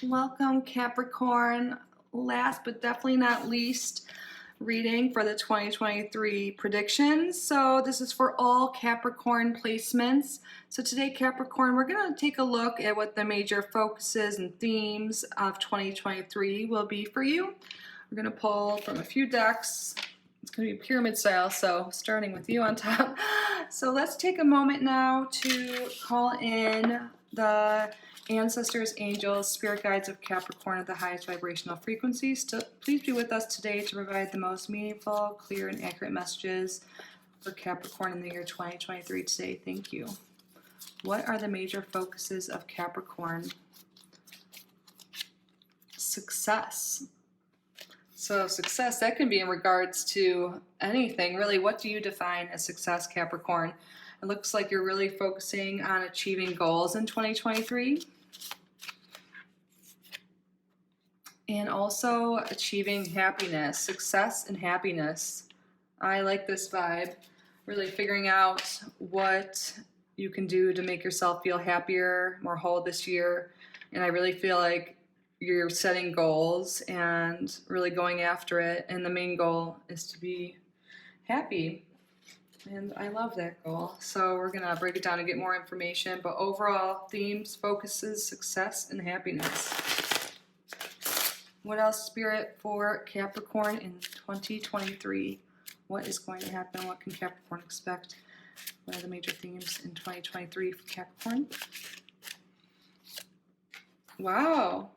Welcome, Capricorn. Last but definitely not least, reading for the 2023 predictions. So this is for all Capricorn placements. So today, Capricorn, we're going to take a look at what the major focuses and themes of 2023 will be for you. We're going to pull from a few decks. It's going to be pyramid style, so starting with you on top. So let's take a moment now to call in the ancestors, angels, spirit guides of Capricorn at the highest vibrational frequencies. Please be with us today to provide the most meaningful, clear, and accurate messages for Capricorn in the year 2023 today. Thank you. What are the major focuses of Capricorn? Success. So success, that can be in regards to anything, really. What do you define as success, Capricorn? It looks like you're really focusing on achieving goals in 2023. And also achieving happiness, success and happiness. I like this vibe. Really figuring out what you can do to make yourself feel happier, more whole this year. And I really feel like you're setting goals and really going after it. And the main goal is to be happy. And I love that goal. So we're going to break it down and get more information. But overall, themes, focuses, success, and happiness. What else, Spirit, for Capricorn in 2023? What is going to happen? What can Capricorn expect? What are the major themes in 2023 for Capricorn? Wow.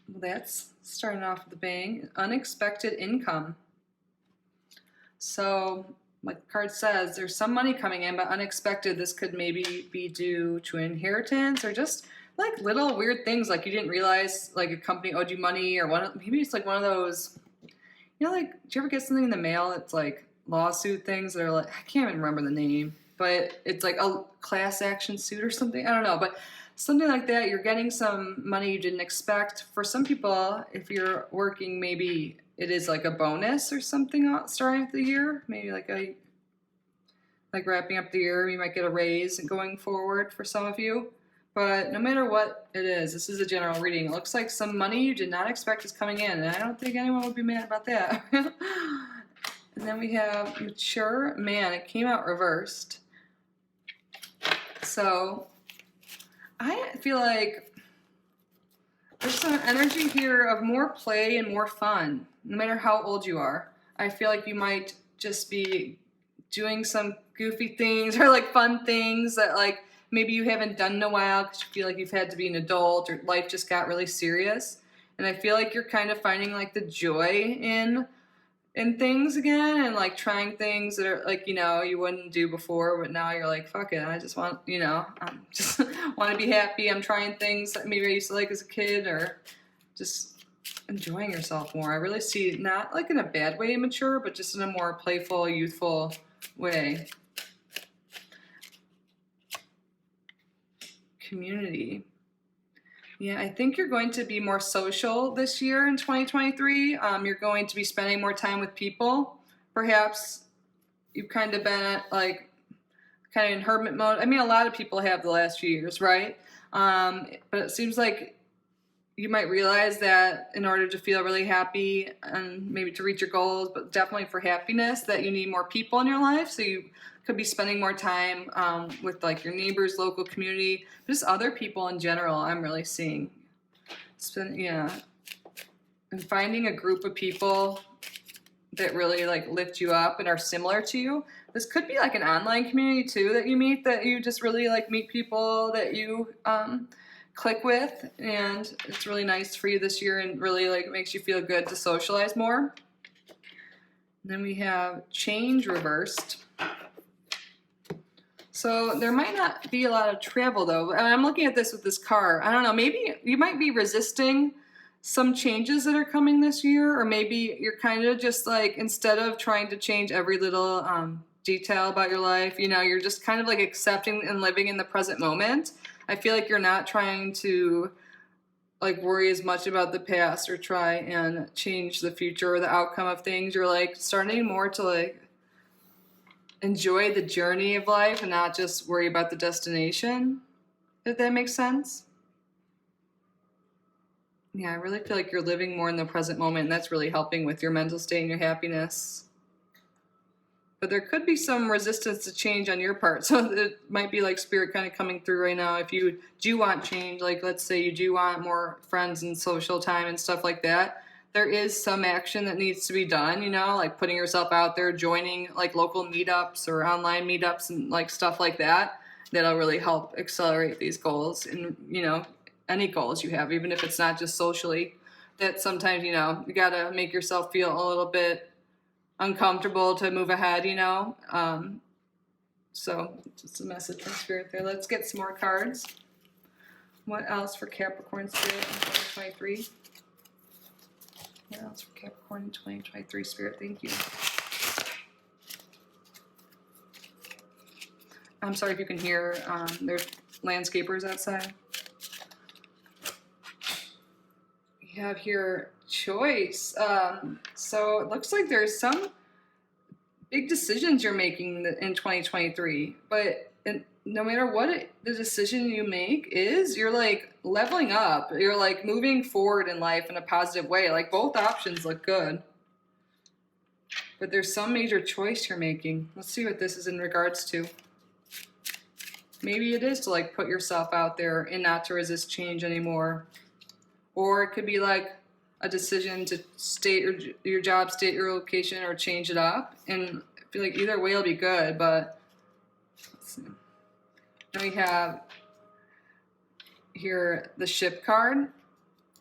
Well, that's starting off with a bang. Unexpected income. So, like the card says, there's some money coming in, but unexpected. This could maybe be due to inheritance or just like little weird things, like you didn't realize like a company owed you money, or maybe it's like one of those, like, do you ever get something in the mail that's like lawsuit things that are like, I can't even remember the name, but it's like a class action suit or something. I don't know, but something like that. You're getting some money you didn't expect. For some people, if you're working, maybe it is like a bonus or something starting of the year. Maybe like wrapping up the year, you might get a raise going forward for some of you. But no matter what it is, this is a general reading. It looks like some money you did not expect is coming in, and I don't think anyone would be mad about that. And then we have mature man. It came out reversed. So I feel like there's some energy here of more play and more fun, no matter how old you are. I feel like you might just be doing some goofy things or like fun things that like maybe you haven't done in a while because you feel like you've had to be an adult or life just got really serious. And I feel like you're kind of finding like the joy in things again, and like trying things that are like, you wouldn't do before, but now you're like, fuck it, I just want, I just want to be happy. I'm trying things that maybe I used to like as a kid, or just enjoying yourself more. I really see, not like in a bad way mature, but just in a more playful, youthful way. Community. Yeah, I think you're going to be more social this year in 2023. You're going to be spending more time with people. Perhaps you've kind of been at like kind of in hermit mode. I mean, a lot of people have the last few years, right? But it seems like you might realize that in order to feel really happy and maybe to reach your goals, but definitely for happiness, that you need more people in your life. So you could be spending more time with like your neighbors, local community, just other people in general. I'm really seeing, and finding a group of people that really like lift you up and are similar to you. This could be like an online community too that you meet, that you just really like meet people that you click with, and it's really nice for you this year and really like makes you feel good to socialize more. And then we have change reversed. So there might not be a lot of travel though. And I'm looking at this with this car. I don't know, maybe you might be resisting some changes that are coming this year, or maybe you're kind of just like, instead of trying to change every little detail about your life, you're just kind of like accepting and living in the present moment. I feel like you're not trying to like worry as much about the past or try and change the future or the outcome of things. You're like starting more to like enjoy the journey of life and not just worry about the destination, if that makes sense. Yeah, I really feel like you're living more in the present moment, and that's really helping with your mental state and your happiness. But there could be some resistance to change on your part. So it might be like spirit kind of coming through right now. If you do want change, like let's say you do want more friends and social time and stuff like that, there is some action that needs to be done, like putting yourself out there, joining like local meetups or online meetups and like stuff like that. That'll really help accelerate these goals and, any goals you have, even if it's not just socially. That sometimes, you got to make yourself feel a little bit uncomfortable to move ahead, so just a message from spirit there. Let's get some more cards. What else for Capricorn spirit in 2023? What else for Capricorn in 2023 spirit? Thank you. I'm sorry if you can hear, there's landscapers outside. You have here choice. So it looks like there's some big decisions you're making in 2023, but no matter what the decision you make is, you're like leveling up. You're like moving forward in life in a positive way. Like both options look good, but there's some major choice you're making. Let's see what this is in regards to. Maybe it is to like put yourself out there and not to resist change anymore. Or it could be like a decision to state your job, state your location, or change it up. And I feel like either way will be good, but let's see. Then we have here the ship card.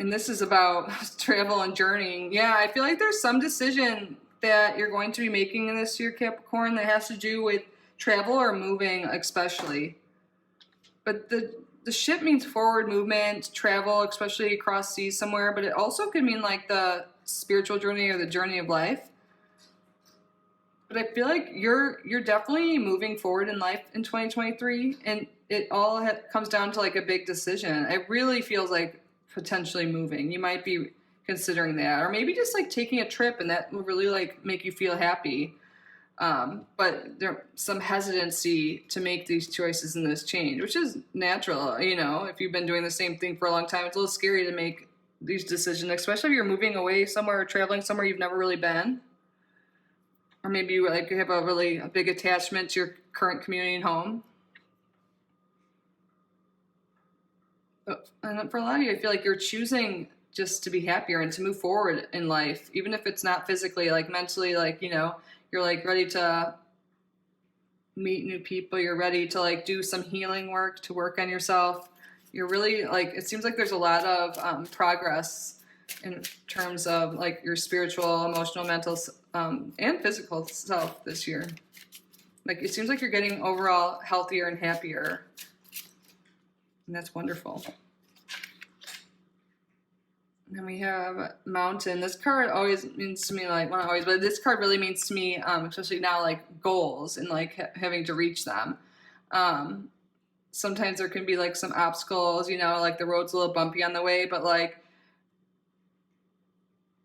And this is about travel and journeying. Yeah, I feel like there's some decision that you're going to be making in this year, Capricorn, that has to do with travel or moving especially. But the ship means forward movement, travel, especially across seas somewhere, but it also could mean like the spiritual journey or the journey of life. But I feel like you're definitely moving forward in life in 2023, and it all comes down to like a big decision. It really feels like potentially moving. You might be considering that, or maybe just like taking a trip, and that will really like make you feel happy. But there's some hesitancy to make these choices and this change, which is natural. If you've been doing the same thing for a long time, it's a little scary to make these decisions, especially if you're moving away somewhere or traveling somewhere you've never really been. Or maybe you like have a big attachment to your current community and home. And for a lot of you, I feel like you're choosing just to be happier and to move forward in life, even if it's not physically, like mentally, like, you're like ready to meet new people. You're ready to like do some healing work, to work on yourself. You're really like, it seems like there's a lot of progress in terms of like your spiritual, emotional, mental, and physical self this year. Like it seems like you're getting overall healthier and happier. And that's wonderful. And then we have Mountain. This card always means to me, like, well, not always, but this card really means to me, especially now, like goals and like having to reach them. Sometimes there can be like some obstacles, like the road's a little bumpy on the way, but like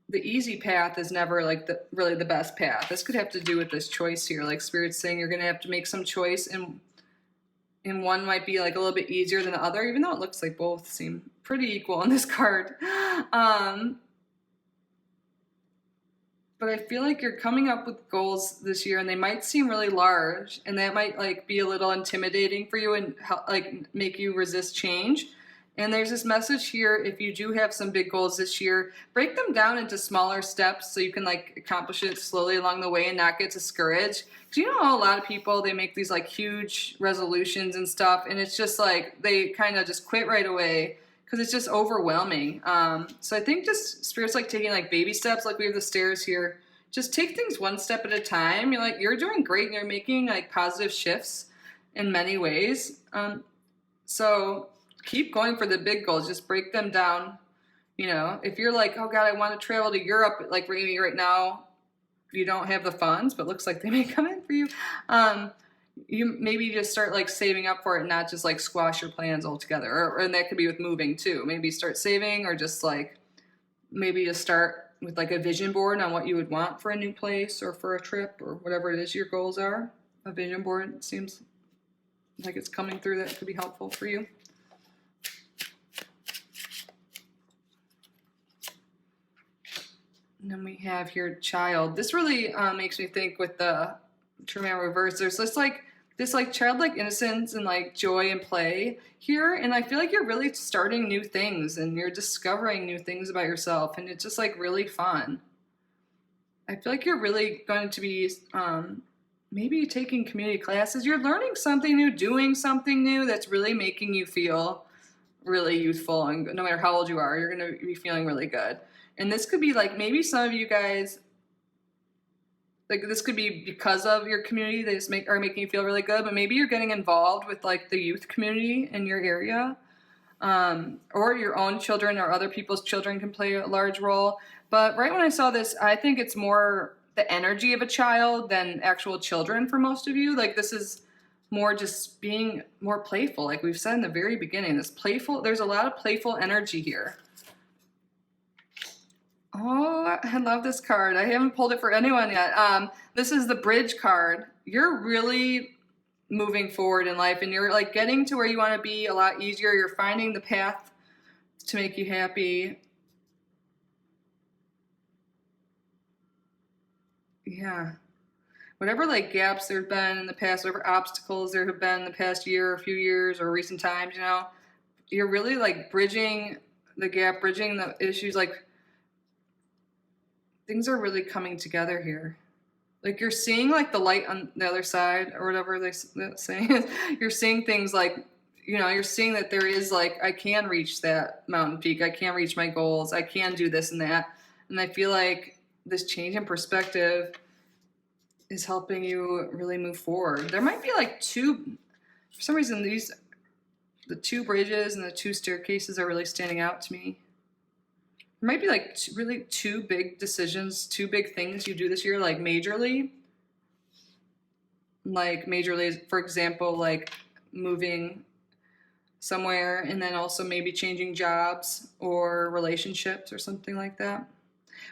the easy path is never like really the best path. This could have to do with this choice here. Like Spirit's saying you're going to have to make some choice, and one might be like a little bit easier than the other, even though it looks like both seem pretty equal on this card. But I feel like you're coming up with goals this year, and they might seem really large, and that might like be a little intimidating for you and like make you resist change. And there's this message here: if you do have some big goals this year, break them down into smaller steps so you can like accomplish it slowly along the way and not get discouraged. Because a lot of people, they make these like huge resolutions and stuff, and it's just like they kind of just quit right away because it's just overwhelming. So I think just Spirit's like taking like baby steps, like we have the stairs here. Just take things one step at a time. You're doing great, and you're making like positive shifts in many ways. So keep going for the big goals. Just break them down. If you're like, oh God, I want to travel to Europe, like maybe right now you don't have the funds, but looks like they may come in for you. You maybe just start like saving up for it, and not just like squash your plans altogether. And that could be with moving too. Maybe start saving, or just like maybe just start with like a vision board on what you would want for a new place or for a trip or whatever it is your goals are. A vision board seems like it's coming through that could be helpful for you. And then we have here child. This really makes me think with the True reverse. There's this like childlike innocence and like joy and play here, and I feel like you're really starting new things and you're discovering new things about yourself, and it's just like really fun. I feel like you're really going to be maybe taking community classes. You're learning something new, doing something new that's really making you feel really youthful, and no matter how old you are, you're going to be feeling really good. And this could be like maybe some of you guys, like this could be because of your community, they just are making you feel really good, but maybe you're getting involved with like the youth community in your area, or your own children or other people's children can play a large role. But right when I saw this, I think it's more the energy of a child than actual children for most of you. Like this is more just being more playful, like we've said in the very beginning. This playful, there's a lot of playful energy here. Oh, I love this card. I haven't pulled it for anyone yet. This is the bridge card. You're really moving forward in life, and you're like getting to where you want to be a lot easier. You're finding the path to make you happy. Yeah. Whatever like gaps there have been in the past, whatever obstacles there have been in the past year, a few years, or recent times, you know, you're really like bridging the gap, bridging the issues. Like things are really coming together here. Like you're seeing like the light on the other side, or whatever they're saying. You're seeing things like, you know, you're seeing that there is like, I can reach that mountain peak. I can reach my goals. I can do this and that. And I feel like this change in perspective is helping you really move forward. There might be like for some reason, the two bridges and the two staircases are really standing out to me. There might be like really two big decisions, two big things you do this year, like majorly. Like majorly, for example, like moving somewhere, and then also maybe changing jobs or relationships or something like that.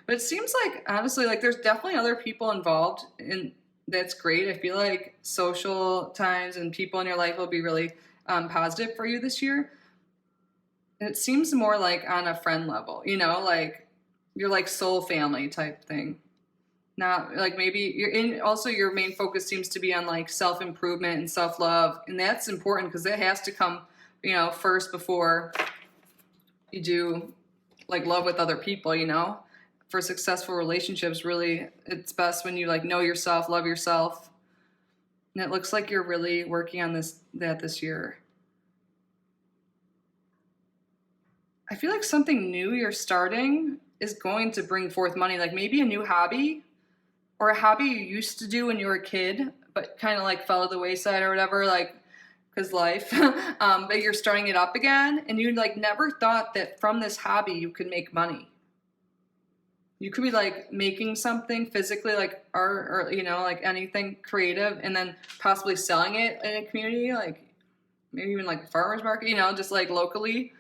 But it seems like, honestly, like there's definitely other people involved, and that's great. I feel like social times and people in your life will be really positive for you this year. And it seems more like on a friend level, you know, like you're like soul family type thing. Not like maybe you're in, also your main focus seems to be on like self-improvement and self-love. And that's important because that has to come, you know, first before you do like love with other people, you know. For successful relationships, really, it's best when you like know yourself, love yourself. And it looks like you're really working on this year. I feel like something new you're starting is going to bring forth money, like maybe a new hobby or a hobby you used to do when you were a kid, but kind of like fell to the wayside or whatever, like because life, but you're starting it up again, and you like never thought that from this hobby you could make money. You could be like making something physically, like art or, you know, like anything creative, and then possibly selling it in a community, like maybe even like a farmer's market, you know, just like locally.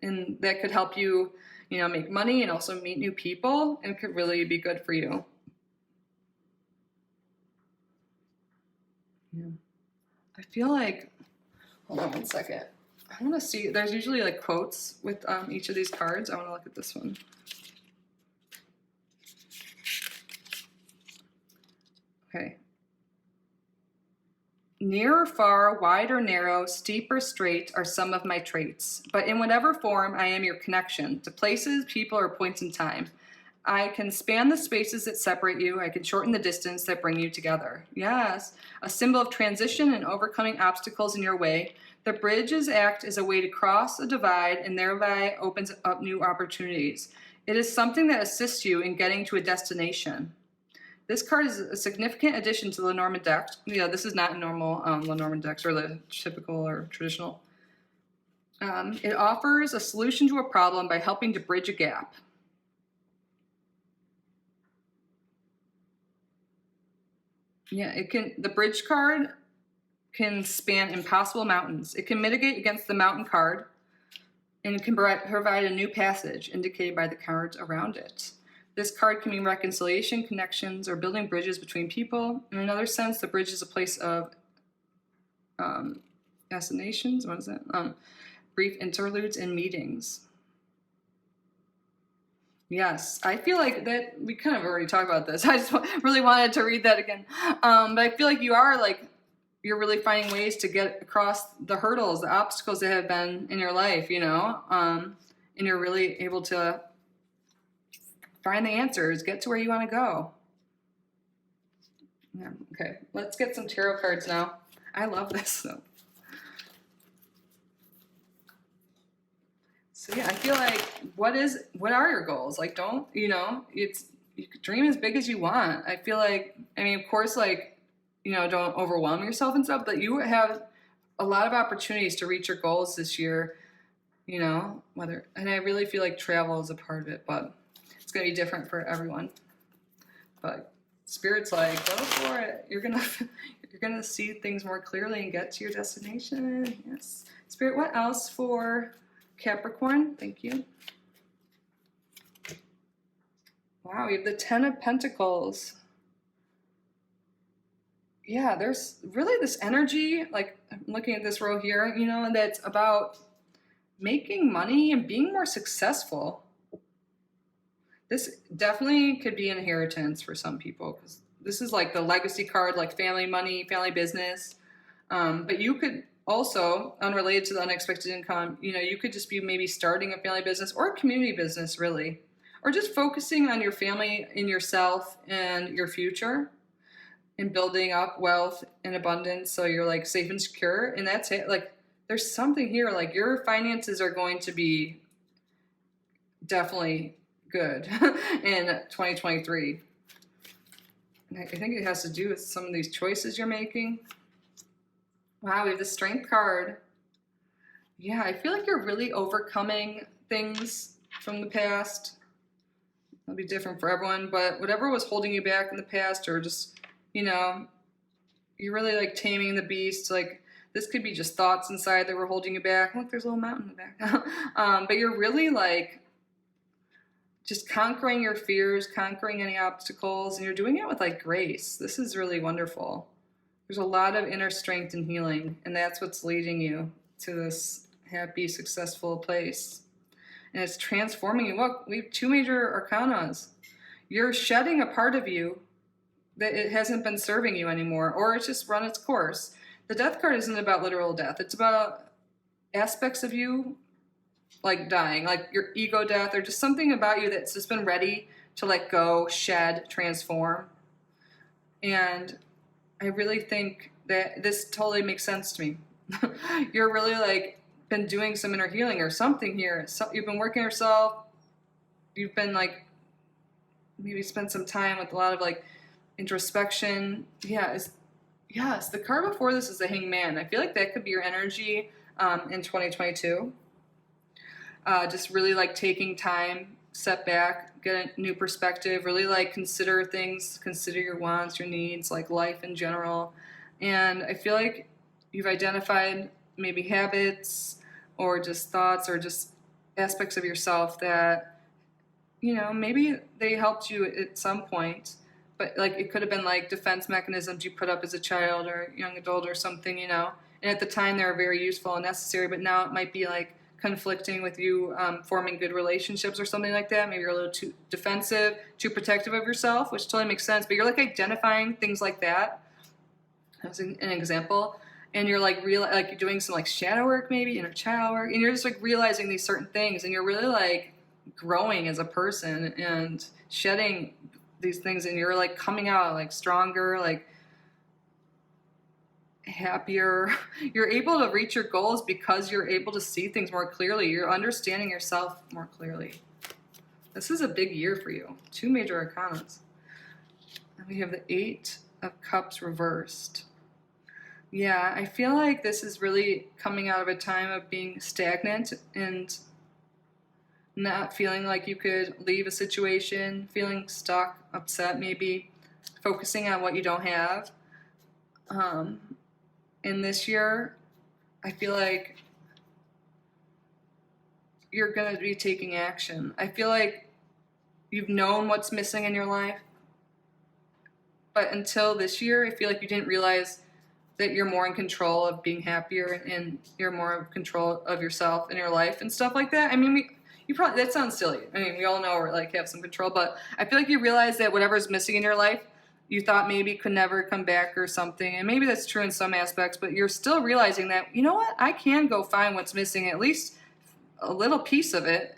And that could help you, you know, make money and also meet new people, and it could really be good for you. Yeah. I feel like, hold on one second. I want to see, there's usually like quotes with each of these cards. I want to look at this one. Okay. Near or far, wide or narrow, steep or straight are some of my traits, but in whatever form, I am your connection to places, people, or points in time. I can span the spaces that separate you. I can shorten the distance that bring you together. Yes, a symbol of transition and overcoming obstacles in your way. The bridges act as a way to cross a divide and thereby opens up new opportunities. It is something that assists you in getting to a destination. This card is a significant addition to the Lenormand deck. Yeah, this is not normal Lenormand decks or the typical or traditional. It offers a solution to a problem by helping to bridge a gap. Yeah, the bridge card can span impossible mountains. It can mitigate against the mountain card, and it can provide a new passage indicated by the cards around it. This card can mean reconciliation, connections, or building bridges between people. In another sense, the bridge is a place of assignations. What is that? Brief interludes and meetings. Yes, I feel like that we kind of already talked about this. I just really wanted to read that again. But I feel like you're really finding ways to get across the hurdles, the obstacles that have been in your life, and you're really able to find the answers, get to where you want to go. Yeah, okay, let's get some tarot cards now. I love this. So yeah, I feel like what are your goals? Like, don't, you could dream as big as you want. I feel like, I mean, of course, like, don't overwhelm yourself and stuff, but you have a lot of opportunities to reach your goals this year, and I really feel like travel is a part of it, but it's going to be different for everyone. But Spirit's like, go for it. You're going to see things more clearly and get to your destination. Yes. Spirit, what else for Capricorn? Thank you. Wow, we have the Ten of Pentacles. Yeah, there's really this energy, like I'm looking at this row here, that's about making money and being more successful. This definitely could be inheritance for some people, because this is like the legacy card, like family money, family business. But you could also, unrelated to the unexpected income, you could just be maybe starting a family business or a community business, really, or just focusing on your family and yourself and your future and building up wealth and abundance so you're like safe and secure. And that's it. Like, there's something here, like your finances are going to be definitely good in 2023. And I think it has to do with some of these choices you're making. Wow, we have the Strength card. Yeah, I feel like you're really overcoming things from the past. That'll be different for everyone, but whatever was holding you back in the past, or just, you're really like taming the beast. Like, this could be just thoughts inside that were holding you back. Look, there's a little mountain in the back. But you're really like just conquering your fears, conquering any obstacles, and you're doing it with like grace. This is really wonderful. There's a lot of inner strength and healing, and that's what's leading you to this happy, successful place. And it's transforming you. Look, we have two major arcanas. You're shedding a part of you that it hasn't been serving you anymore, or it's just run its course. The Death card isn't about literal death. It's about aspects of you like dying, like your ego death, or just something about you that's just been ready to let go, shed, transform. And I really think that this totally makes sense to me. You're really like been doing some inner healing or something here. So you've been working yourself. You've been like maybe spent some time with a lot of like introspection. Yes, the card before this is the Hangman. I feel like that could be your energy in 2022. Just really like taking time, step back, get a new perspective, really like consider things, consider your wants, your needs, like life in general. And I feel like you've identified maybe habits or just thoughts or just aspects of yourself that, maybe they helped you at some point, but like it could have been like defense mechanisms you put up as a child or young adult or something, and at the time they were very useful and necessary, but now it might be like conflicting with you forming good relationships or something like that. Maybe you're a little too defensive, too protective of yourself, which totally makes sense, but you're like identifying things like that as an example, and you're like like you're doing some like shadow work, maybe inner child work, and you're just like realizing these certain things, and you're really like growing as a person and shedding these things, and you're like coming out like stronger, like happier. You're able to reach your goals because you're able to see things more clearly. You're understanding yourself more clearly. This is a big year for you. Two major arcanas. And we have the Eight of Cups reversed. Yeah, I feel like this is really coming out of a time of being stagnant and not feeling like you could leave a situation, feeling stuck, upset maybe, focusing on what you don't have. In this year, I feel like you're going to be taking action. I feel like you've known what's missing in your life, but until this year, I feel like you didn't realize that you're more in control of being happier and you're more in control of yourself and your life and stuff like that. I mean, you probably, that sounds silly. I mean, we all know we're like have some control, but I feel like you realize that whatever's missing in your life, you thought maybe could never come back or something. And maybe that's true in some aspects, but you're still realizing that, you know what, I can go find what's missing, at least a little piece of it.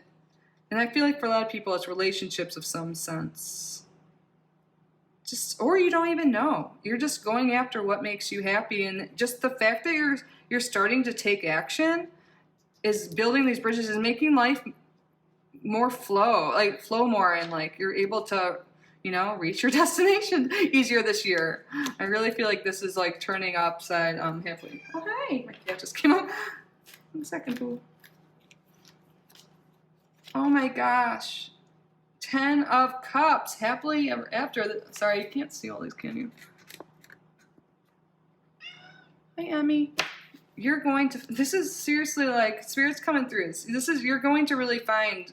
And I feel like for a lot of people, it's relationships of some sense. Just, or you don't even know. You're just going after what makes you happy. And just the fact that you're starting to take action is building these bridges, is making life more flow more, and like you're able to, you know, reach your destination easier this year. I really feel like this is like turning upside halfway. Oh, hey, my cat just came up. 1 second, boo. Oh my gosh. 10 of Cups, happily ever after. Sorry, you can't see all these, can you? Hi, Emmy. You're going to, this is seriously like, Spirit's coming through. This is, you're going to really find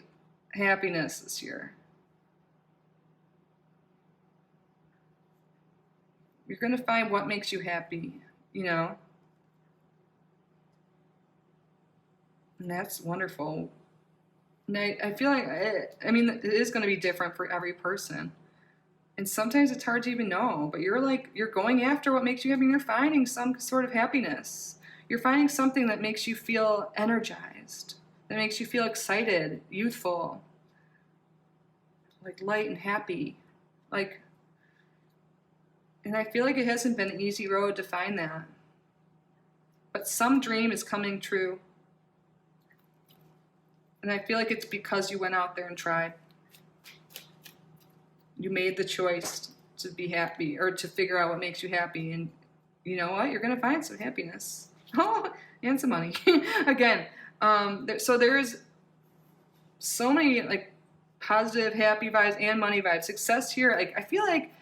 happiness this year. You're going to find what makes you happy, you know? And that's wonderful. And I feel like, I mean, it is going to be different for every person. And sometimes it's hard to even know, but you're like, you're going after what makes you happy, and you're finding some sort of happiness. You're finding something that makes you feel energized, that makes you feel excited, youthful, like light and happy. Like, and I feel like it hasn't been an easy road to find that. But some dream is coming true. And I feel like it's because you went out there and tried. You made the choice to be happy, or to figure out what makes you happy. And you know what? You're going to find some happiness. Oh, and some money. Again, so there's so many like positive, happy vibes and money vibes. Success here, like I feel like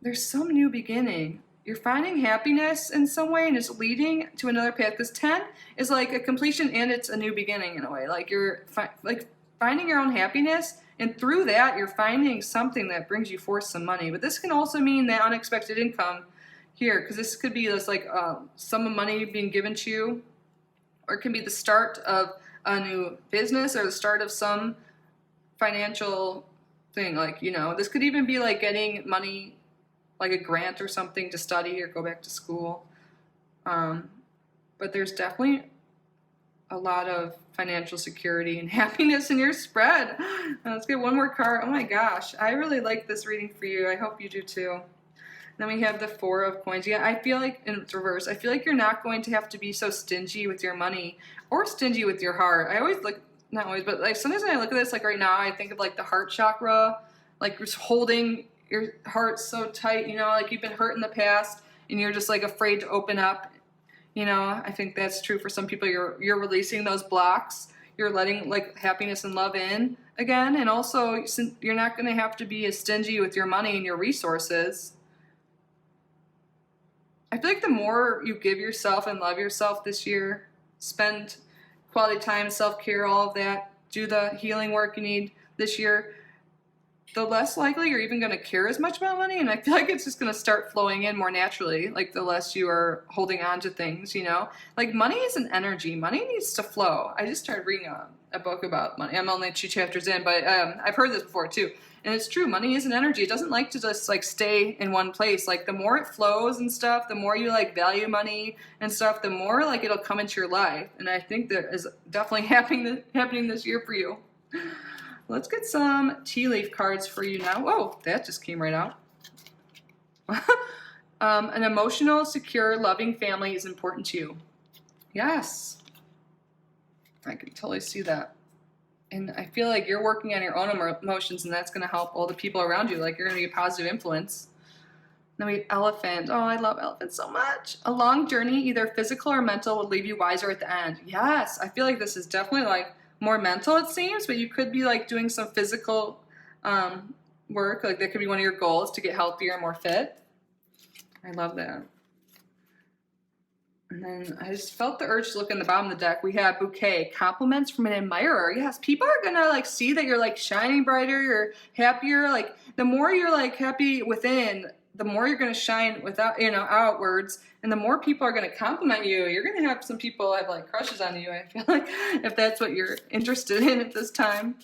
there's some new beginning. You're finding happiness in some way, and it's leading to another path. Because 10 is like a completion, and it's a new beginning in a way. Like you're like finding your own happiness, and through that, you're finding something that brings you forth some money. But this can also mean that unexpected income here, because this could be this like sum of money being given to you, or it can be the start of a new business, or the start of some financial thing. Like, you know, this could even be like getting money, like a grant or something to study or go back to school. But there's definitely a lot of financial security and happiness in your spread. Let's get one more card. Oh my gosh, I really like this reading for you. I hope you do too. Then we have the 4 of Coins. Yeah, I feel like, in reverse, I feel like you're not going to have to be so stingy with your money or stingy with your heart. I always look, not always, but like sometimes when I look at this, like right now, I think of like the heart chakra, like just holding your heart so tight, you know, like you've been hurt in the past and you're just like afraid to open up. You know, I think that's true for some people. You're releasing those blocks. You're letting like happiness and love in again. And also, you're not going to have to be as stingy with your money and your resources. I feel like the more you give yourself and love yourself this year, spend quality time, self-care, all of that, do the healing work you need this year, the less likely you're even going to care as much about money. And I feel like it's just going to start flowing in more naturally, like the less you are holding on to things, you know? Like money is an energy. Money needs to flow. I just started reading a book about money. I'm only 2 chapters in, but I've heard this before too. And it's true, money is an energy. It doesn't like to just like stay in one place. Like the more it flows and stuff, the more you like value money and stuff, the more like it'll come into your life. And I think that is definitely happening this year for you. Let's get some tea leaf cards for you now. Whoa, that just came right out. An emotional, secure, loving family is important to you. Yes. I can totally see that. And I feel like you're working on your own emotions, and that's going to help all the people around you. Like you're going to be a positive influence. Then we have elephant. Oh, I love elephants so much. A long journey, either physical or mental, will leave you wiser at the end. Yes, I feel like this is definitely like more mental, it seems, but you could be like doing some physical work. Like that could be one of your goals, to get healthier and more fit. I love that. And then I just felt the urge to look in the bottom of the deck. We have bouquet, compliments from an admirer. Yes, people are gonna like see that you're like shining brighter, you're happier. Like the more you're like happy within, the more you're going to shine without, outwards, and the more people are going to compliment you. You're going to have some people have like crushes on you, I feel like, if that's what you're interested in at this time.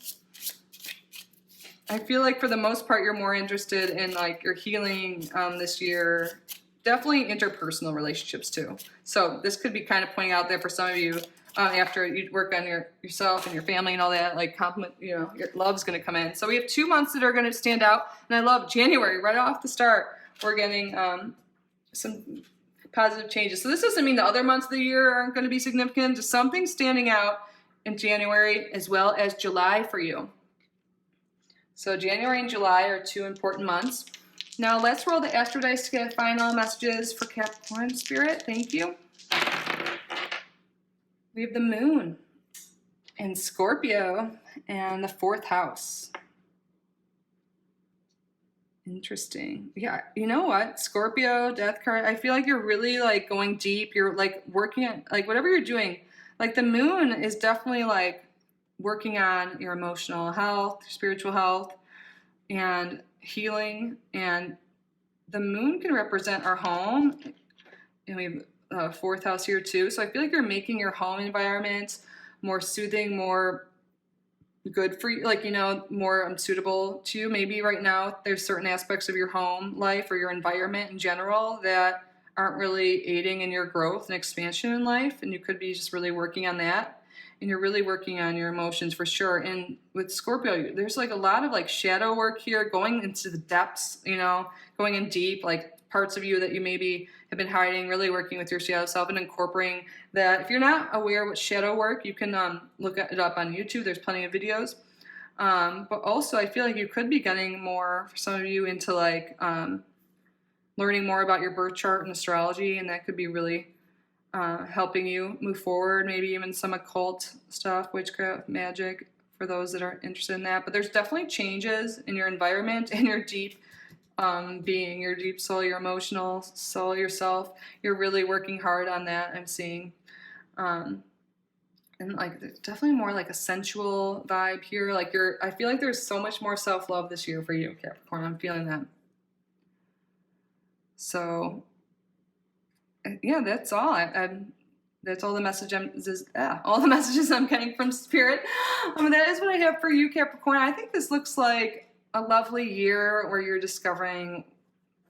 I feel like for the most part, you're more interested in like your healing this year. Definitely interpersonal relationships too. So this could be kind of pointing out there for some of you after you work on yourself and your family and all that, like compliment, your love's going to come in. So we have 2 months that are going to stand out. And I love January right off the start. We're getting some positive changes. So this doesn't mean the other months of the year aren't going to be significant. Just something standing out in January as well as July for you. So January and July are 2 important months. Now let's roll the Astro Dice to get final messages for Capricorn Spirit. Thank you. We have the Moon in Scorpio and the 4th house. Interesting. Yeah, you know what? Scorpio, Death card. I feel like you're really like going deep. You're like working on like whatever you're doing. Like the Moon is definitely like working on your emotional health, your spiritual health, and healing. And the Moon can represent our home. And we have 4th house here too. So I feel like you're making your home environment more soothing, more good for you, like, more suitable to you. Maybe right now there's certain aspects of your home life or your environment in general that aren't really aiding in your growth and expansion in life. And you could be just really working on that. And you're really working on your emotions for sure. And with Scorpio, there's like a lot of like shadow work here, going into the depths, going in deep, like parts of you that you maybe have been hiding, really working with your shadow self and incorporating that. If you're not aware what shadow work, you can look it up on YouTube. There's plenty of videos. But also I feel like you could be getting more, for some of you, into like learning more about your birth chart and astrology. And that could be really helping you move forward, maybe even some occult stuff, witchcraft, magic, for those that are interested in that. But there's definitely changes in your environment and your deep being, your deep soul, your emotional soul, yourself. You're really working hard on that, I'm seeing. And like there's definitely more like a sensual vibe here. Like I feel like there's so much more self-love this year for you, Capricorn. I'm feeling that. So yeah, that's all. That's all the all the messages I'm getting from Spirit. That is what I have for you, Capricorn. I think this looks like a lovely year where you're discovering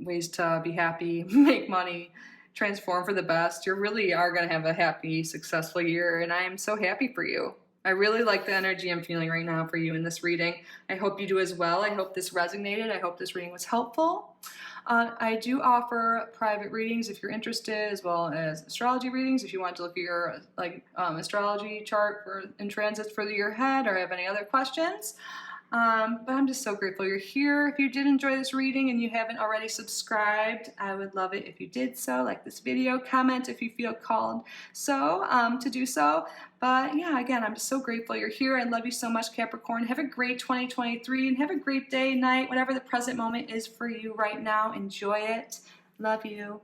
ways to be happy, make money, transform for the best. You really are going to have a happy, successful year, and I am so happy for you. I really like the energy I'm feeling right now for you in this reading. I hope you do as well. I hope this resonated. I hope this reading was helpful. I do offer private readings if you're interested, as well as astrology readings if you want to look at your astrology chart in transits for the year ahead, or have any other questions. But I'm just so grateful you're here. If you did enjoy this reading and you haven't already subscribed, I would love it if you did so. Like this video, comment if you feel called to do so. But yeah, again, I'm just so grateful you're here. I love you so much, Capricorn. Have a great 2023 and have a great day, night, whatever the present moment is for you right now. Enjoy it. Love you.